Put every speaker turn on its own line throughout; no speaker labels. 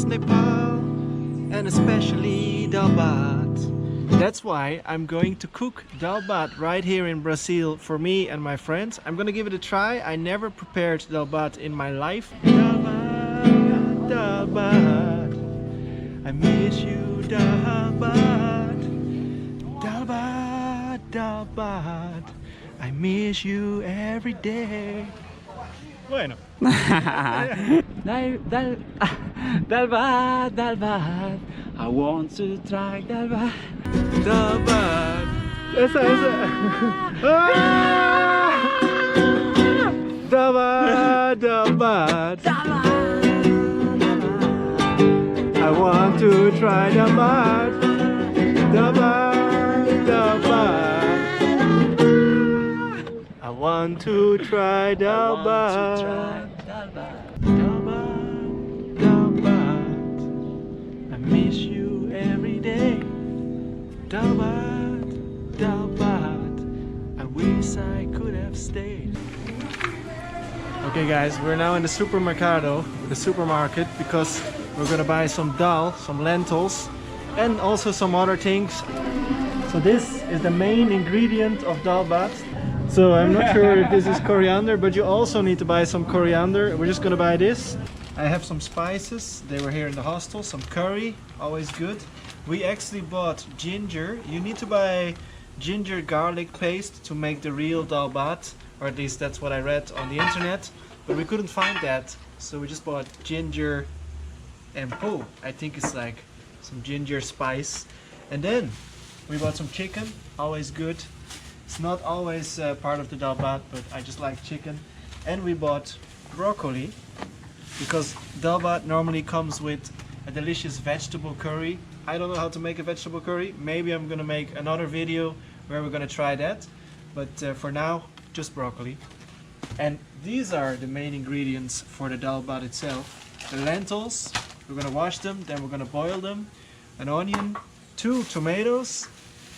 miss Nepal and especially Dal Bhat. That's why I'm going to cook Dal Bhat right here in Brazil for me and my friends. I'm gonna give it a try. I never prepared Dal Bhat in my life. Dal Bhat, Dal Bhat, I miss you Dal Bhat. Dal Bhat, Dal Bhat, I miss you every day. Bueno.
Dal Bhat, Dal Bhat, I want to try Dal Bhat.
Dal Bhat. Esa. Ah! Dal Bhat, Dal Bhat. I want to try Dal Bhat. Dal Bhat, Dal Bhat. I want to try Dal Bhat. Dal Bhat, Dal Bhat, I miss you every day. Dal Bhat, Dal Bhat, I wish I could have stayed. Okay guys, we're now in the supermercado, the supermarket, because we're gonna buy some dal, some lentils, and also some other things. So this is the main ingredient of Dal Bhat. So I'm not sure if this is coriander, but you also need to buy some coriander. We're just gonna buy this. I have some spices, they were here in the hostel, some curry, always good. We actually bought ginger. You need to buy ginger garlic paste to make the real Dal Bhat, or at least that's what I read on the internet, but we couldn't find that. So we just bought ginger and I think it's like some ginger spice. And then we bought some chicken, always good. It's not always part of the Dal Bhat, but I just like chicken. And we bought broccoli, because Dal Bhat normally comes with a delicious vegetable curry. I don't know how to make a vegetable curry. Maybe I'm gonna make another video where we're gonna try that. But for now, just broccoli. And these are the main ingredients for the Dal Bhat itself. The lentils, we're gonna wash them, then we're gonna boil them. An onion, 2 tomatoes,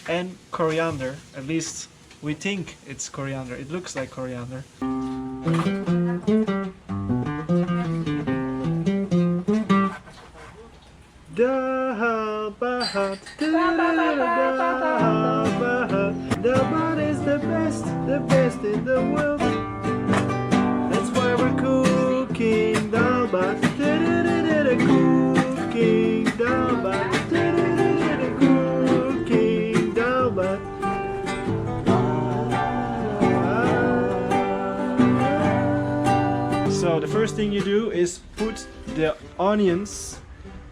and coriander. At least we think it's coriander. It looks like coriander. Dal Bhat, Dal Bhat, Dal Bhat is the best in the world. That's why we're cooking Dal Bhat, cooking Dal Bhat, cooking Dal Bhat. So the first thing you do is put the onions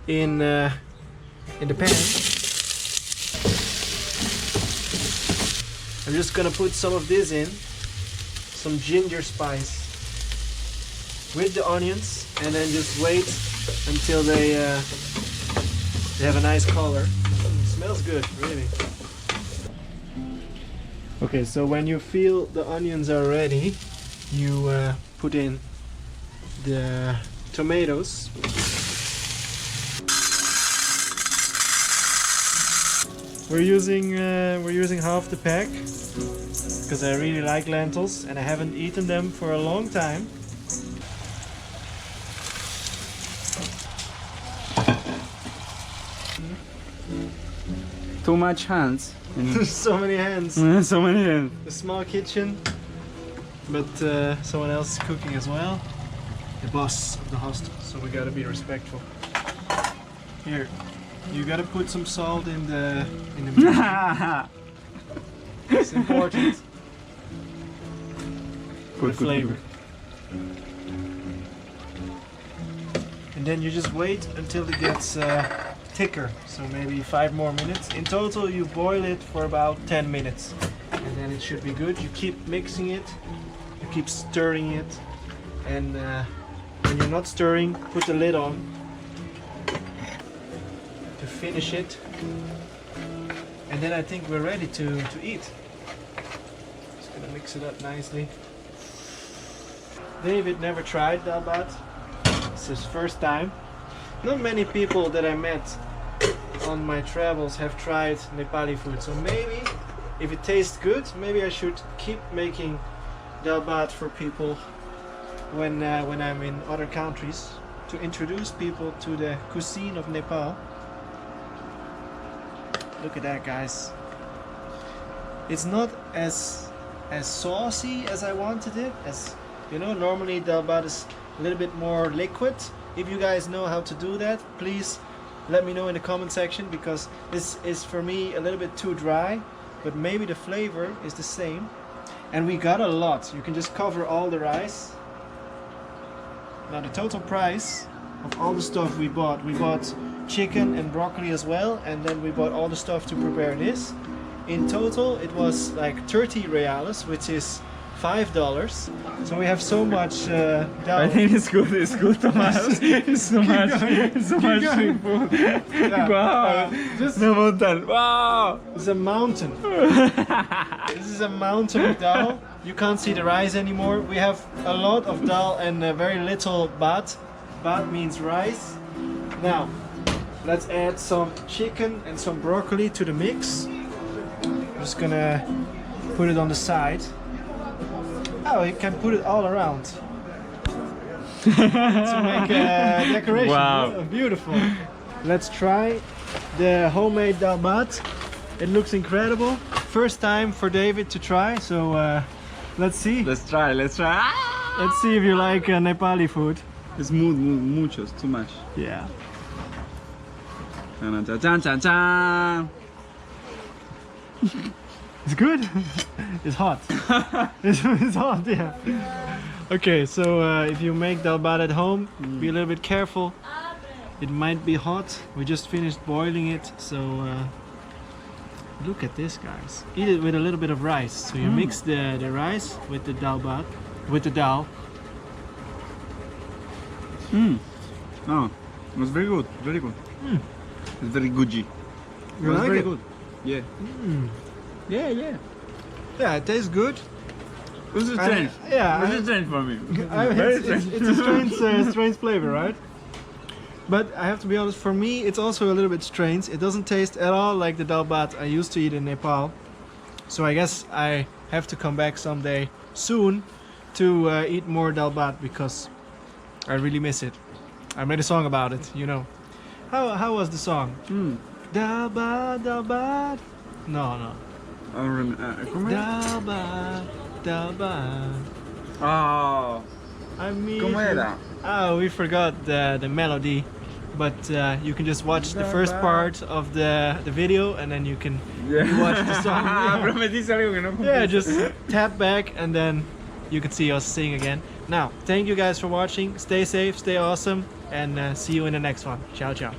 in the pan. I'm just gonna put some of this in, some ginger spice with the onions, and then just wait until they have a nice color. It smells good, really. Okay, so when you feel the onions are ready, you put in the tomatoes. We're using half the pack because I really like lentils and I haven't eaten them for a long time.
Too much hands.
So many hands.
So many hands.
A small kitchen, but someone else is cooking as well. The boss of the hostel, so we gotta be respectful. Here, you gotta put some salt in the meat. It's important.
Good
flavor. And then you just wait until it gets thicker, so maybe 5 more minutes. In total you boil it for about 10 minutes and then it should be good. You keep mixing it, you keep stirring it, and when you're not stirring, put the lid on to finish it, and then I think we're ready to eat. Just gonna mix it up nicely. David never tried Dal Bhat. It's his first time. Not many people that I met on my travels have tried Nepali food, so maybe if it tastes good, maybe I should keep making Dal Bhat for people when I'm in other countries to introduce people to the cuisine of Nepal. Look at that, guys. It's not as saucy as I wanted it. As you know, normally Dal Bhat is a little bit more liquid. If you guys know how to do that, please let me know in the comment section, because this is for me a little bit too dry, but maybe the flavor is the same. And we got a lot. You can just cover all the rice. Now the total price of all the stuff we bought chicken and broccoli as well, and then we bought all the stuff to prepare this. In total it was like 30 reales, which is $5. So we have so much dal.
I think it's good, Thomas. It's so much food.
Yeah.
Wow.
Just
No mountain. Wow.
it's a mountain. This is a mountain of dal. You can't see the rice anymore. We have a lot of dal and very little bhat. Bhat means rice. Now let's add some chicken and some broccoli to the mix. I'm just gonna put it on the side. Oh, you can put it all around to make a decoration.
Wow.
Oh, beautiful. Let's try the homemade Dal Bhat. It looks incredible. First time for David to try, so let's see.
Let's try.
Let's see if you like Nepali food.
It's muchos, too much.
Yeah.
Chan, chan, chan, chan.
It's good. It's hot. It's hot, yeah. Okay, so if you make Dal Bhat at home, be a little bit careful. It might be hot. We just finished boiling it, so look at this, guys. Eat it with a little bit of rice. So you mix the rice with the Dal Bhat, with the dal.
Oh, it was very good, very good. It's very goody. It
You
was
like
very
it?
good. Yeah. Yeah, yeah.
Yeah, it tastes good.
This is strange. This is strange for me. Very strange.
It's a strange flavor, right? But I have to be honest, for me it's also a little bit strange. It doesn't taste at all like the Dal Bhat I used to eat in Nepal. So I guess I have to come back someday soon to eat more Dal Bhat, because I really miss it. I made a song about it, you know. How was the song? Dal Bhat, Dal Bhat. No.
I don't remember.
Dal Bhat, Dal Bhat.
Oh,
I mean,
¿cómo era?
oh, we forgot the melody, but you can just watch the first part of the video, and then you can watch the song.
Prometiste algo que no cumpliste.
Yeah, just tap back and then you can see us sing again. Now, thank you guys for watching. Stay safe, stay awesome, and see you in the next one. Ciao, ciao.